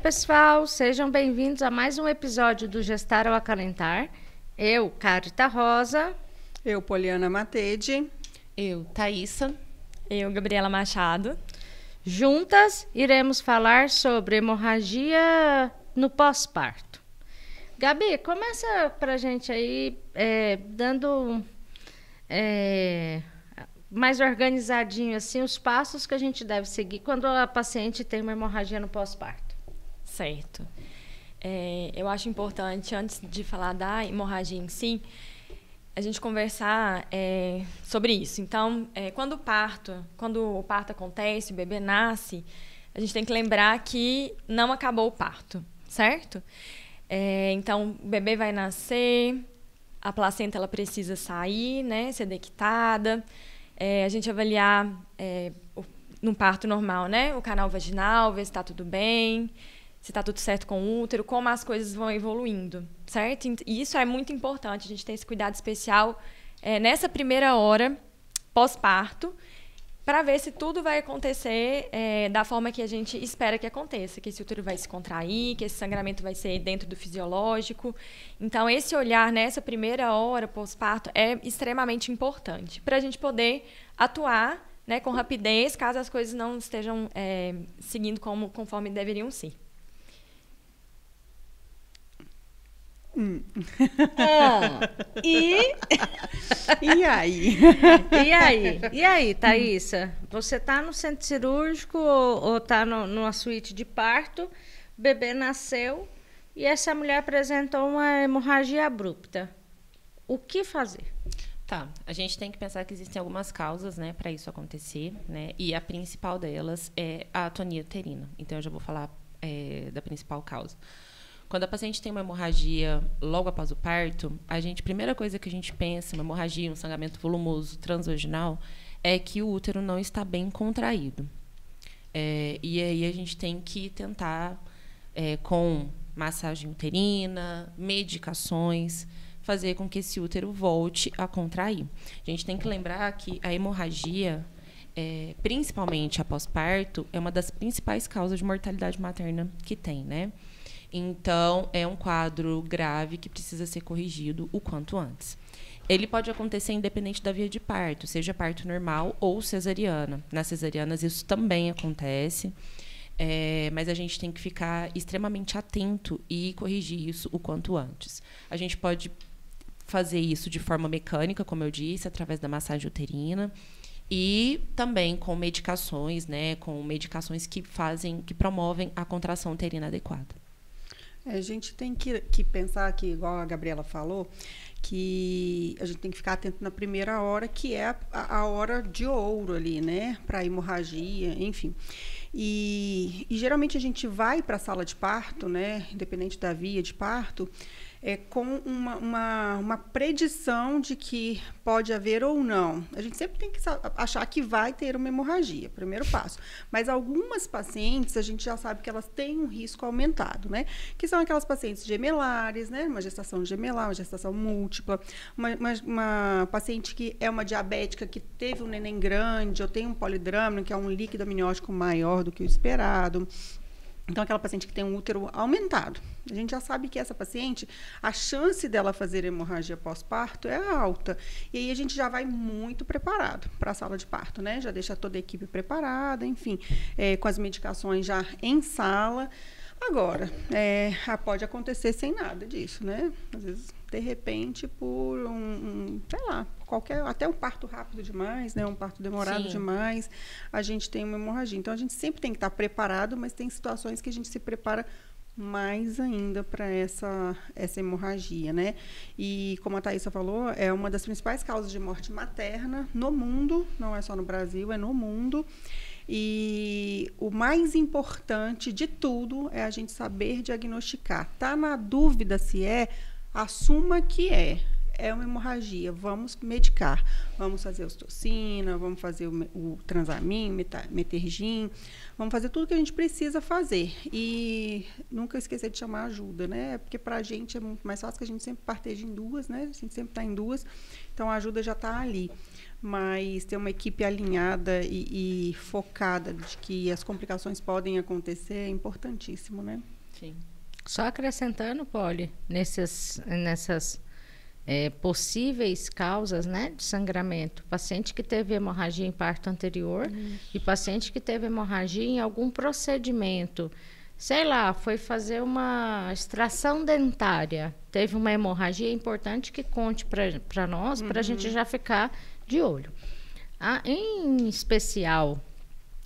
pessoal, sejam bem-vindos a mais um episódio do Gestar ao Acalentar. Eu, Carita Rosa. Eu, Poliana Matede. Eu, Thaísa. Eu, Gabriela Machado. Juntas iremos falar sobre hemorragia no pós-parto. Gabi, começa pra gente aí dando mais organizadinho assim os passos que a gente deve seguir quando a paciente tem uma hemorragia no pós-parto. Certo. Eu acho importante, antes de falar da hemorragia em si, a gente conversar sobre isso. Então, quando o parto acontece, o bebê nasce, a gente tem que lembrar que não acabou o parto, certo? Então, o bebê vai nascer, a placenta ela precisa sair, né, ser deictada, a gente avaliar no parto normal, né, o canal vaginal, ver se está tudo bem, se está tudo certo com o útero, como as coisas vão evoluindo, certo? E isso é muito importante, a gente ter esse cuidado especial nessa primeira hora pós-parto, para ver se tudo vai acontecer da forma que a gente espera que aconteça, que esse útero vai se contrair, que esse sangramento vai ser dentro do fisiológico. Então, esse olhar nessa primeira hora pós-parto é extremamente importante para a gente poder atuar, né, com rapidez, caso as coisas não estejam seguindo conforme deveriam ser. E aí? E aí, Thaísa? Você está no centro cirúrgico ou está numa suíte de parto, o bebê nasceu e essa mulher apresentou uma hemorragia abrupta. O que fazer? Tá, a gente tem que pensar que existem algumas causas, né, para isso acontecer, né, e a principal delas é a atonia uterina. Então, eu já vou falar da principal causa. Quando a paciente tem uma hemorragia logo após o parto, primeira coisa que a gente pensa, uma hemorragia, um sangramento volumoso transvaginal, é que o útero não está bem contraído. E aí a gente tem que tentar, com massagem uterina, medicações, fazer com que esse útero volte a contrair. A gente tem que lembrar que a hemorragia, principalmente após parto, é uma das principais causas de mortalidade materna que tem, né? Então, é um quadro grave que precisa ser corrigido o quanto antes. Ele pode acontecer independente da via de parto, seja parto normal ou cesariana. Nas cesarianas, isso também acontece, mas a gente tem que ficar extremamente atento e corrigir isso o quanto antes. A gente pode fazer isso de forma mecânica, como eu disse, através da massagem uterina, e também com medicações, né, com medicações que promovem a contração uterina adequada. A gente tem que pensar que, igual a Gabriela falou, que a gente tem que ficar atento na primeira hora, que é a hora de ouro ali, né? Para hemorragia, enfim. E geralmente a gente vai para a sala de parto, né? Independente da via de parto, com uma predição de que pode haver ou não. A gente sempre tem que achar que vai ter uma hemorragia, primeiro passo. Mas algumas pacientes, a gente já sabe que elas têm um risco aumentado, né? Que são aquelas pacientes gemelares, né? Uma gestação gemelar, uma gestação múltipla, uma paciente que é uma diabética que teve um neném grande, ou tem um polidrâmino, que é um líquido amniótico maior do que o esperado. Então, aquela paciente que tem um útero aumentado. A gente já sabe que essa paciente, a chance dela fazer hemorragia pós-parto é alta. E aí a gente já vai muito preparado para a sala de parto, né? Já deixa toda a equipe preparada, enfim, com as medicações já em sala. Agora, pode acontecer sem nada disso, né? Às vezes, de repente, por sei lá, até um parto rápido demais, né? Um parto demorado Sim. demais, a gente tem uma hemorragia. Então, a gente sempre tem que estar preparado, mas tem situações que a gente se prepara mais ainda para essa hemorragia, né? E, como a Thaísa falou, é uma das principais causas de morte materna no mundo, não é só no Brasil, é no mundo. E o mais importante de tudo é a gente saber diagnosticar. Tá na dúvida se assuma que é uma hemorragia, vamos medicar, vamos fazer ocitocina, vamos fazer o Transamin, Metergin, vamos fazer tudo que a gente precisa fazer e nunca esquecer de chamar ajuda, né? Porque para a gente é muito mais fácil, que a gente sempre parteja em duas, né? A gente sempre está em duas, então a ajuda já está ali. Mas ter uma equipe alinhada e focada de que as complicações podem acontecer é importantíssimo, né? Sim. Só acrescentando, Polly, nessas possíveis causas, né, de sangramento, paciente que teve hemorragia em parto anterior e paciente que teve hemorragia em algum procedimento, sei lá, foi fazer uma extração dentária, teve uma hemorragia, é importante que conte para nós, para a gente já ficar de olho. Em especial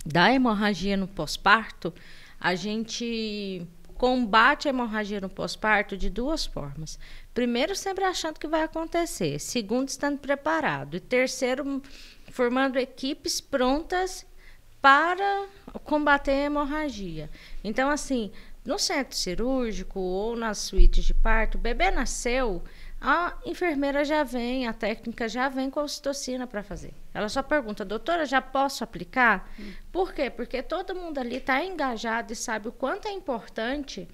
da hemorragia no pós-parto, a gente combate a hemorragia no pós-parto de duas formas. Primeiro, sempre achando que vai acontecer. Segundo, estando preparado. E terceiro, formando equipes prontas para combater a hemorragia. Então, assim, no centro cirúrgico ou nas suítes de parto, o bebê nasceu, a enfermeira já vem, a técnica já vem com a ocitocina para fazer. Ela só pergunta, doutora, já posso aplicar? Por quê? Porque todo mundo ali está engajado e sabe o quanto é importante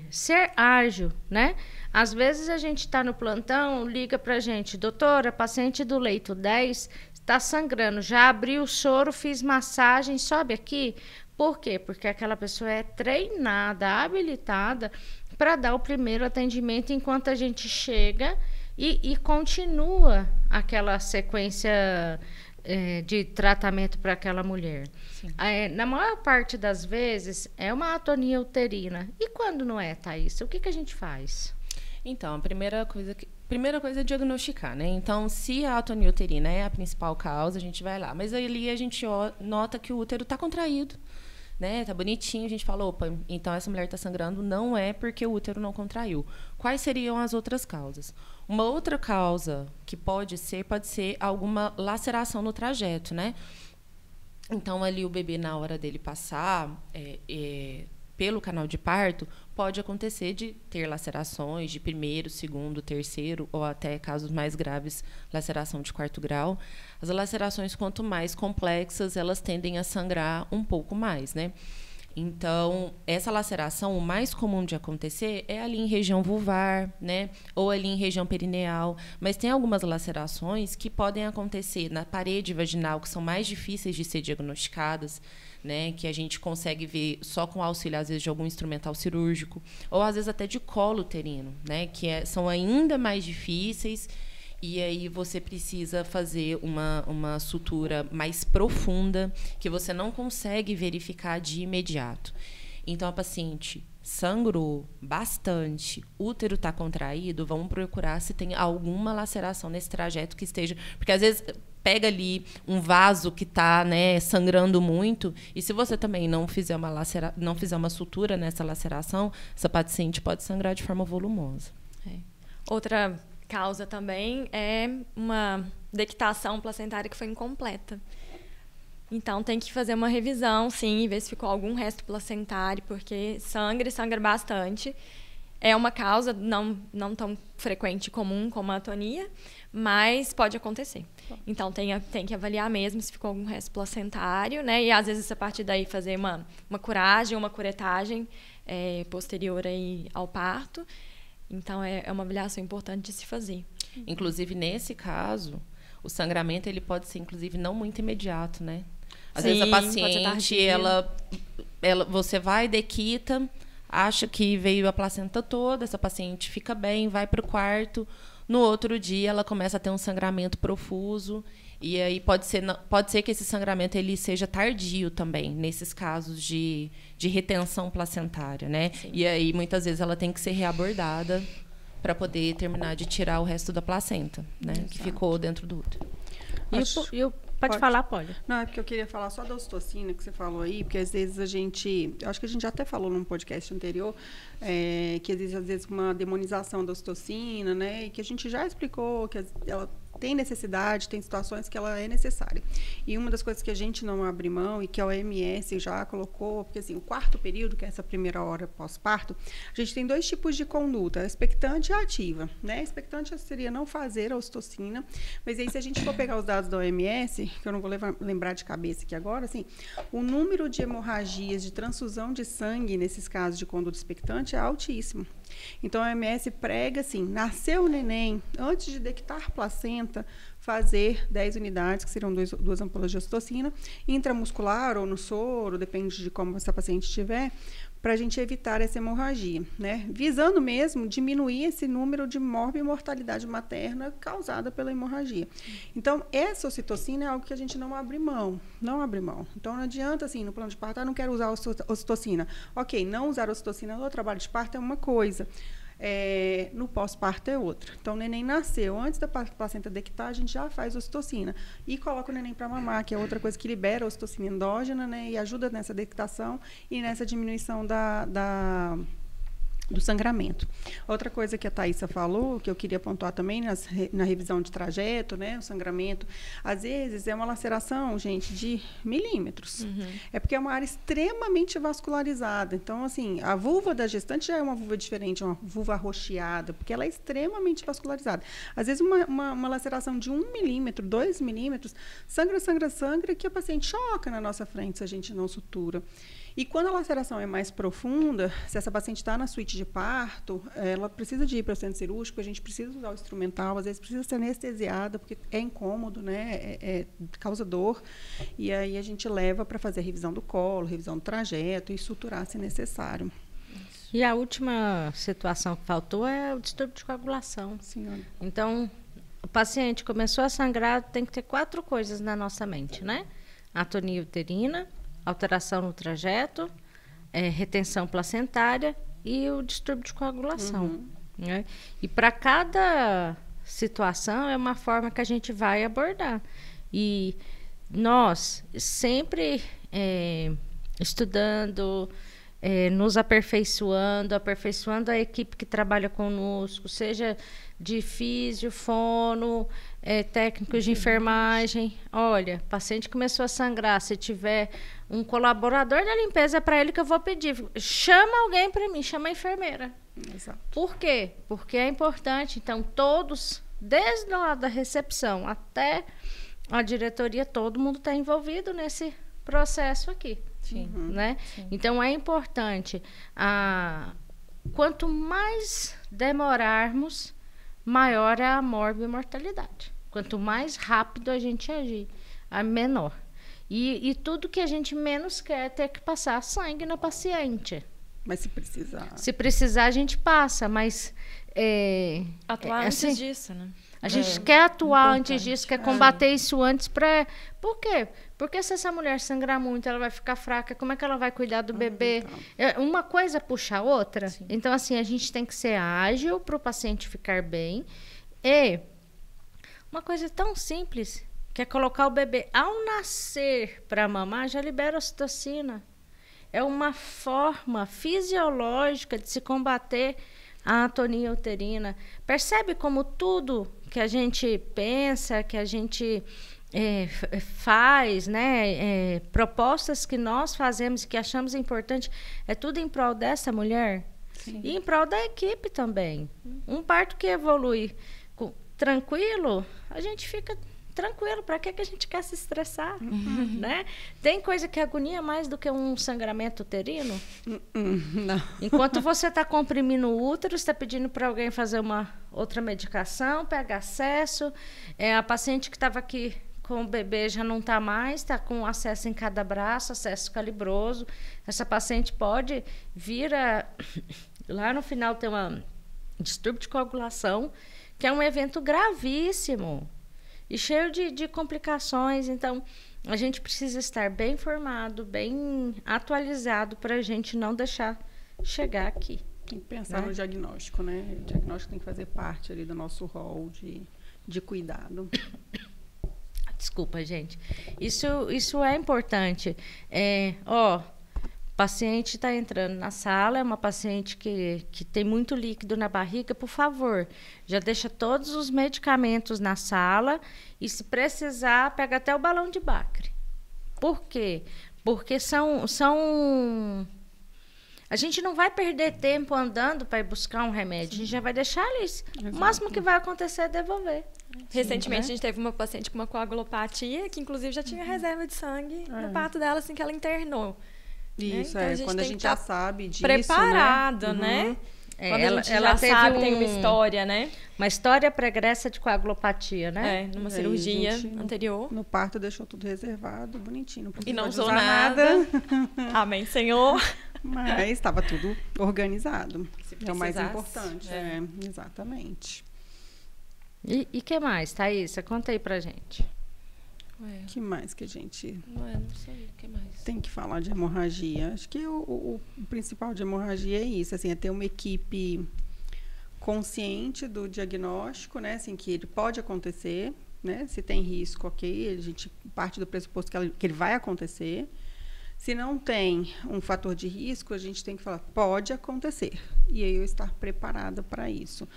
ser ágil, né? Às vezes a gente está no plantão, liga para a gente, doutora, paciente do leito 10 está sangrando, já abri o soro, fiz massagem, sobe aqui. Por quê? Porque aquela pessoa é treinada, habilitada para dar o primeiro atendimento enquanto a gente chega e continua aquela sequência de tratamento para aquela mulher. Na maior parte das vezes é uma atonia uterina. E quando não é, Thaís? O que a gente faz? Então, a primeira coisa é diagnosticar, né? Então, se a atonia uterina é a principal causa, a gente vai lá. Mas ali a gente nota que o útero está contraído, né? Tá bonitinho, a gente fala, opa, então essa mulher está sangrando, não é porque o útero não contraiu. Quais seriam as outras causas? Uma outra causa que pode ser alguma laceração no trajeto, né? Então, ali o bebê, na hora dele passar pelo canal de parto, pode acontecer de ter lacerações de primeiro, segundo, terceiro, ou até casos mais graves, laceração de 4º grau. As lacerações, quanto mais complexas, elas tendem a sangrar um pouco mais, né? Então, essa laceração, o mais comum de acontecer é ali em região vulvar, né? Ou ali em região perineal. Mas tem algumas lacerações que podem acontecer na parede vaginal, que são mais difíceis de ser diagnosticadas, né? Que a gente consegue ver só com auxílio, às vezes, de algum instrumental cirúrgico. Ou, às vezes, até de colo uterino, né? Que são ainda mais difíceis. E aí você precisa fazer uma sutura mais profunda, que você não consegue verificar de imediato. Então, a paciente sangrou bastante, útero está contraído, vamos procurar se tem alguma laceração nesse trajeto que esteja... Porque, às vezes, pega ali um vaso que está, né, sangrando muito, e se você também não fizer uma sutura nessa laceração, essa paciente pode sangrar de forma volumosa. Outra causa também é uma dectação placentária que foi incompleta. Então, tem que fazer uma revisão, sim, e ver se ficou algum resto placentário, porque sangra bastante. É uma causa não tão frequente e comum como a atonia, mas pode acontecer. Então, tem que avaliar mesmo se ficou algum resto placentário, né? E, às vezes, a partir daí, fazer uma curagem, uma curetagem posterior aí ao parto. Então, é uma avaliação importante de se fazer. Inclusive, nesse caso, o sangramento ele pode ser, inclusive, não muito imediato, né? Às vezes a paciente, você vai, dequita, acha que veio a placenta toda, essa paciente fica bem, vai para o quarto. No outro dia, ela começa a ter um sangramento profuso. E aí pode ser que esse sangramento ele seja tardio também, nesses casos de retenção placentária, né? Sim. E aí, muitas vezes, ela tem que ser reabordada para poder terminar de tirar o resto da placenta, né? Que ficou dentro do útero. Pode falar, pode. Não, é porque eu queria falar só da ocitocina que você falou aí, porque às vezes eu acho que a gente já até falou num podcast anterior, que existe às vezes uma demonização da ocitocina, né? E que a gente já explicou que ela tem necessidade, tem situações que ela é necessária. E uma das coisas que a gente não abre mão e que a OMS já colocou, porque assim, o 4º período, que é essa primeira hora pós-parto, a gente tem 2 tipos de conduta, a expectante e a ativa, né? A expectante seria não fazer a ocitocina, mas aí se a gente for pegar os dados da OMS, que eu não vou lembrar de cabeça aqui agora, assim, o número de hemorragias de transfusão de sangue nesses casos de conduta expectante é altíssimo. Então, a OMS prega, assim, nasceu o neném, antes de dectar placenta, fazer 10 unidades, que seriam 2 ampolas de ocitocina, intramuscular ou no soro, depende de como essa paciente estiver, para a gente evitar essa hemorragia, né? Visando mesmo diminuir esse número de morbimortalidade materna causada pela hemorragia. Então, essa ocitocina é algo que a gente não abre mão, Então, não adianta, assim, no plano de parto, não quero usar ocitocina. Ok, não usar ocitocina no trabalho de parto é uma coisa. No pós-parto é outra. Então, o neném nasceu, antes da placenta dectar, a gente já faz ocitocina. E coloca o neném para mamar, que é outra coisa que libera a ocitocina endógena, né? E ajuda nessa dectação e nessa diminuição do sangramento. Outra coisa que a Thaísa falou, que eu queria pontuar também na revisão de trajeto, né, o sangramento, às vezes é uma laceração, gente, de milímetros. É porque é uma área extremamente vascularizada. Então, assim, a vulva da gestante já é uma vulva diferente, uma vulva arroxeada, porque ela é extremamente vascularizada. Às vezes, uma laceração de 1 milímetro, 2 milímetros, sangra, que a paciente choca na nossa frente se a gente não sutura. E quando a laceração é mais profunda, se essa paciente está na suíte de parto, ela precisa de ir para o centro cirúrgico, a gente precisa usar o instrumental, às vezes precisa ser anestesiada, porque é incômodo, né? Causa dor. E aí a gente leva para fazer a revisão do colo, revisão do trajeto e suturar se necessário. E a última situação que faltou é o distúrbio de coagulação. Senhora. Então, o paciente começou a sangrar, tem que ter 4 coisas na nossa mente, né? Atonia uterina, alteração no trajeto, retenção placentária e o distúrbio de coagulação. Né? E para cada situação é uma forma que a gente vai abordar. E nós sempre estudando, nos aperfeiçoando a equipe que trabalha conosco, seja de físio, fono, técnicos de enfermagem. Olha, o paciente começou a sangrar, se tiver um colaborador da limpeza, é para ele que eu vou pedir. Chama alguém para mim, chama a enfermeira. Exato. Por quê? Porque é importante, então, todos, desde lá da recepção até a diretoria, todo mundo está envolvido nesse processo aqui. Sim. Né? Sim. Então, é importante, quanto mais demorarmos, maior é a morbimortalidade. Quanto mais rápido a gente agir, a menor. E tudo que a gente menos quer é ter que passar sangue na paciente. Mas se precisar... Se precisar, a gente passa, mas... atuar antes disso, né? A gente quer atuar antes disso, quer combater isso antes para... Por quê? Porque se essa mulher sangrar muito, ela vai ficar fraca, como é que ela vai cuidar do bebê? Uma coisa puxa a outra. Sim. Então, assim, a gente tem que ser ágil para o paciente ficar bem. E uma coisa tão simples, que é colocar o bebê ao nascer para mamar, já libera ocitocina. É uma forma fisiológica de se combater a atonia uterina. Percebe como tudo que a gente pensa, que a gente faz, né? Propostas que nós fazemos e que achamos importante, é tudo em prol dessa mulher? Sim. E em prol da equipe também. Um parto que evolui tranquilo, a gente fica tranquilo. Para que a gente quer se estressar? Né? Tem coisa que agonia mais do que um sangramento uterino? Não. Enquanto você está comprimindo o útero, está pedindo para alguém fazer uma outra medicação, pega acesso. A paciente que estava aqui com o bebê já não está mais, está com acesso em cada braço, acesso calibroso. Essa paciente pode vir lá no final ter um distúrbio de coagulação, que é um evento gravíssimo e cheio de complicações. Então, a gente precisa estar bem informado, bem atualizado para a gente não deixar chegar aqui. Tem que pensar no diagnóstico, né? O diagnóstico tem que fazer parte ali do nosso rol de cuidado. Desculpa, gente. Isso é importante. O paciente está entrando na sala, é uma paciente que tem muito líquido na barriga, por favor, já deixa todos os medicamentos na sala e, se precisar, pega até o balão de Bacre. Por quê? Porque a gente não vai perder tempo andando para ir buscar um remédio, a gente já vai deixar ali. O máximo que vai acontecer é devolver. Recentemente, a gente teve uma paciente com uma coagulopatia, que inclusive já tinha reserva de sangue no parto dela, assim que ela internou. Isso, então, quando a gente já sabe disso, preparada, né? Quando a gente já sabe, tem uma história, né? Uma história pregressa de coagulopatia, né? Numa cirurgia anterior. No parto deixou tudo reservado, bonitinho. E não usou nada. Amém, Senhor. Mas estava tudo organizado. É o mais precisasse, importante. Exatamente. E que mais, Thaís? Conta aí pra gente. O que mais que a gente Não sei, o que mais? tem que falar de hemorragia? Acho que o principal de hemorragia é isso, assim, é ter uma equipe consciente do diagnóstico, né? Assim, que ele pode acontecer, né? Se tem risco, ok, a gente parte do pressuposto que ele vai acontecer. Se não tem um fator de risco, a gente tem que falar, pode acontecer. E aí eu estar preparada para isso.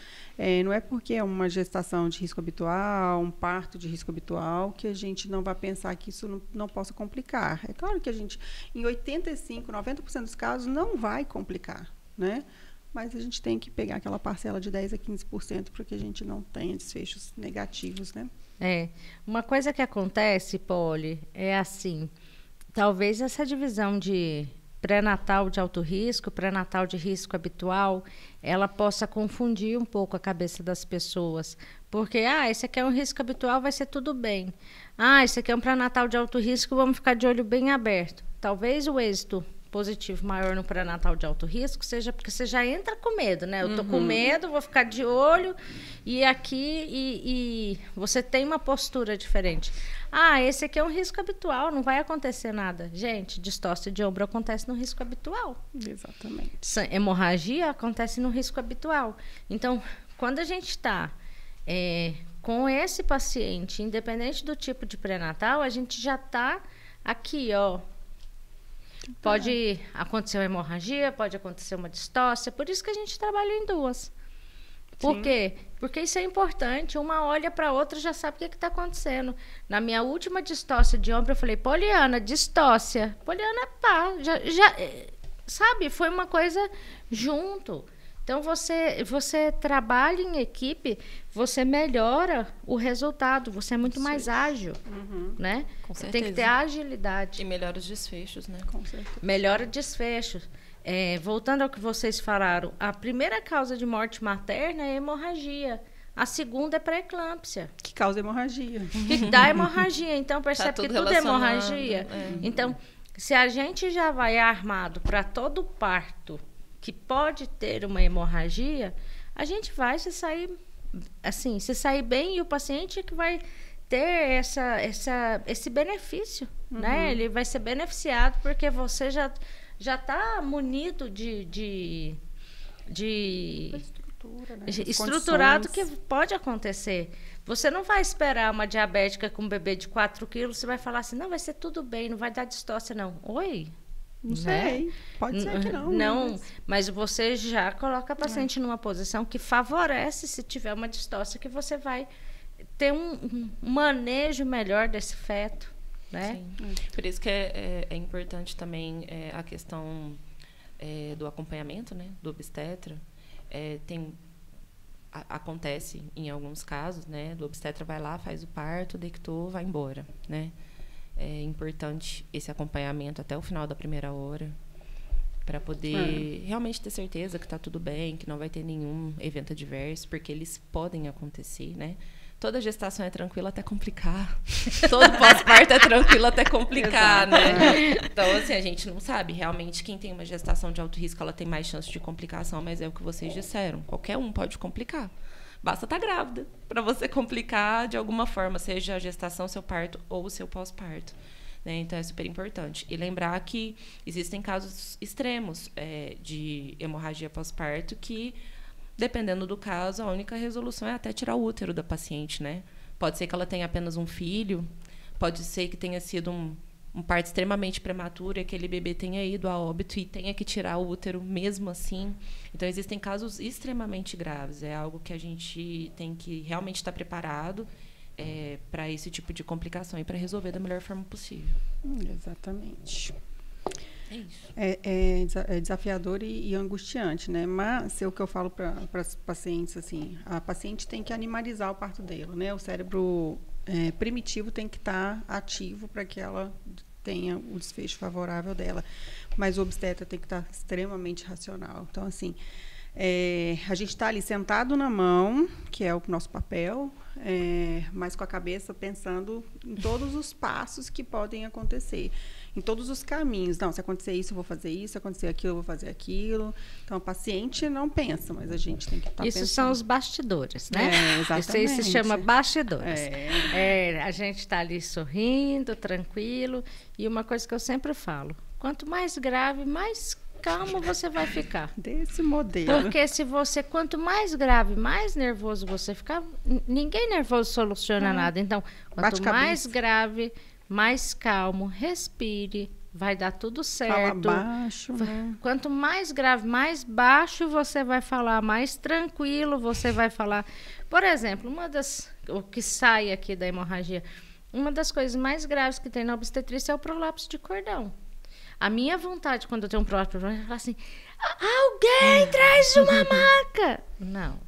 Não é porque é uma gestação de risco habitual, um parto de risco habitual, que a gente não vai pensar que isso não possa complicar. É claro que a gente, em 85%, 90% dos casos, não vai complicar, né? Mas a gente tem que pegar aquela parcela de 10% a 15% para que a gente não tenha desfechos negativos, né? Uma coisa que acontece, Poli, é assim... Talvez essa divisão de pré-natal de alto risco, pré-natal de risco habitual, ela possa confundir um pouco a cabeça das pessoas. Porque, esse aqui é um risco habitual, vai ser tudo bem. Esse aqui é um pré-natal de alto risco, vamos ficar de olho bem aberto. Talvez o êxito positivo maior no pré-natal de alto risco seja porque você já entra com medo, né? Eu tô com medo, vou ficar de olho, e aqui você tem uma postura diferente. Esse aqui é um risco habitual, não vai acontecer nada. Gente, distócia de ombro acontece no risco habitual. Exatamente. Hemorragia acontece no risco habitual. Então, quando a gente está com esse paciente, independente do tipo de pré-natal, a gente já está aqui, ó. Pode acontecer uma hemorragia, pode acontecer uma distócia, por isso que a gente trabalha em duas. Por quê? Porque isso é importante. Uma olha para a outra e já sabe o que está acontecendo. Na minha última distócia de ombro, eu falei, Poliana, distócia. Poliana, sabe? Foi uma coisa junto. Então, você trabalha em equipe, você melhora o resultado, você é muito mais ágil, né? Você tem que ter agilidade. E melhora os desfechos, né? Com certeza. Melhora desfechos. Voltando ao que vocês falaram, a primeira causa de morte materna é hemorragia. A segunda é pré-eclâmpsia. Que causa hemorragia. Que dá hemorragia. Então, percebe que tudo é hemorragia. É. Então, se a gente já vai armado para todo parto que pode ter uma hemorragia, a gente vai se sair bem, e o paciente é que vai ter esse benefício, né? Ele vai ser beneficiado porque você já está munido de Estrutura, né? Estruturado que pode acontecer. Você não vai esperar uma diabética com um bebê de 4 quilos, você vai falar assim, não, vai ser tudo bem, não vai dar distócia, não. Oi? Não sei. Pode ser que não. Não, mas você já coloca a paciente numa posição que favorece, se tiver uma distócia, que você vai ter um manejo melhor desse feto, né? Sim. Por isso que é importante também a questão do acompanhamento, né, do obstetra. Acontece em alguns casos, né, do obstetra vai lá, faz o parto, deitou, vai embora, né? É importante esse acompanhamento até o final da primeira hora, para poder realmente ter certeza que está tudo bem, que não vai ter nenhum evento adverso, porque eles podem acontecer, né? Toda gestação é tranquila até complicar. Todo pós-parto é tranquilo até complicar, né? Então, assim, a gente não sabe. Realmente, quem tem uma gestação de alto risco, ela tem mais chance de complicação, mas é o que vocês disseram. Qualquer um pode complicar. Basta estar grávida para você complicar de alguma forma, seja a gestação, seu parto ou o seu pós-parto. Né? Então, é super importante. E lembrar que existem casos extremos de hemorragia pós-parto que, dependendo do caso, a única resolução é até tirar o útero da paciente. Né? Pode ser que ela tenha apenas um filho, pode ser que tenha sido um parto extremamente prematuro e aquele bebê tenha ido a óbito e tenha que tirar o útero mesmo assim. Então, existem casos extremamente graves. É algo que a gente tem que realmente estar preparado para esse tipo de complicação e para resolver da melhor forma possível. Exatamente. É isso. É desafiador e angustiante, né? Mas é o que eu falo para as pacientes, assim, a paciente tem que animalizar o parto dela, né? O cérebro primitivo tem que estar ativo para que ela tenha o desfecho favorável dela. Mas o obstetra tem que estar extremamente racional. Então, assim, A gente está ali sentado na mão, que é o nosso papel, mas com a cabeça pensando em todos os passos que podem acontecer, em todos os caminhos. Não, se acontecer isso, eu vou fazer isso, se acontecer aquilo, eu vou fazer aquilo. Então, o paciente não pensa, mas a gente tem que estar pensando. Isso são os bastidores, né? Exatamente. Isso aí se chama bastidores. A gente está ali sorrindo, tranquilo. E uma coisa que eu sempre falo, quanto mais grave, mais calmo você vai ficar. Desse modelo. Porque quanto mais grave, mais nervoso você ficar, ninguém nervoso soluciona nada. Então, quanto mais grave, mais calmo, respire, vai dar tudo certo. Fala baixo, né? Quanto mais grave, mais baixo você vai falar, mais tranquilo você vai falar. Por exemplo, o que sai aqui da hemorragia, uma das coisas mais graves que tem na obstetrícia é o prolapso de cordão. A minha vontade, quando eu tenho um prolapso, é falar assim, alguém traz uma maca. Não.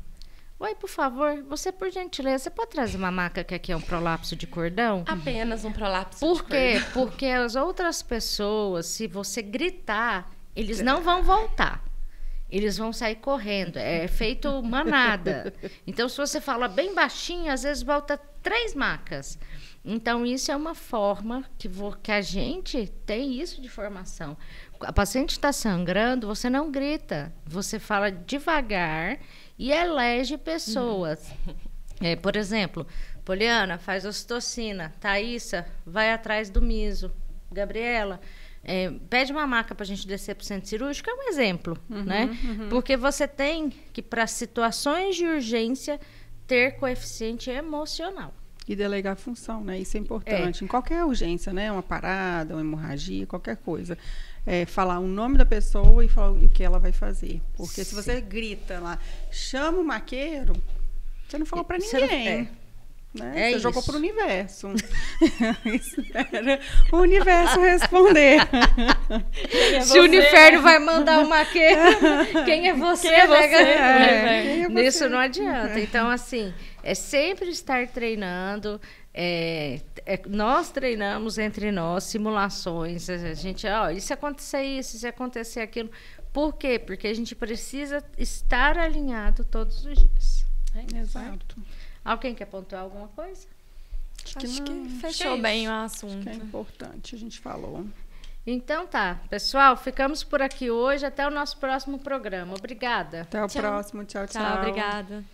Oi, por favor, você, por gentileza, você pode trazer uma maca que aqui é um prolapso de cordão? Apenas um prolapso Por de quê? cordão. Porque as outras pessoas, se você gritar, eles não vão voltar. Eles vão sair correndo. É feito manada. Então, se você fala bem baixinho, às vezes volta 3 macas. Então, isso é uma forma que a gente tem isso de formação. A paciente está sangrando, você não grita. Você fala devagar e elege pessoas. Por exemplo, Poliana, faz ocitocina. Thaísa, vai atrás do miso. Gabriela, pede uma maca para a gente descer para o centro cirúrgico. É um exemplo, né? Porque você tem que, para situações de urgência, ter coeficiente emocional. E delegar a função, né? Isso é importante. Em qualquer urgência, né? Uma parada, uma hemorragia, qualquer coisa. Falar o nome da pessoa e falar o que ela vai fazer. Porque se você grita lá, chama o maqueiro, você não falou para ninguém. Né? Você jogou para o universo. Espera o universo responder. Se o universo vai mandar o maqueiro, quem é você? Quem é você? Isso não adianta. Então, assim, é sempre estar treinando. Nós treinamos entre nós simulações. A gente, e se acontecer isso, e se acontecer aquilo. Por quê? Porque a gente precisa estar alinhado todos os dias. Exato. Alguém quer pontuar alguma coisa? Acho que fechou bem o assunto. Acho que é importante, a gente falou. Então tá, pessoal, ficamos por aqui hoje. Até o nosso próximo programa. Obrigada. Até o próximo. Tchau, tchau. Tchau, obrigada.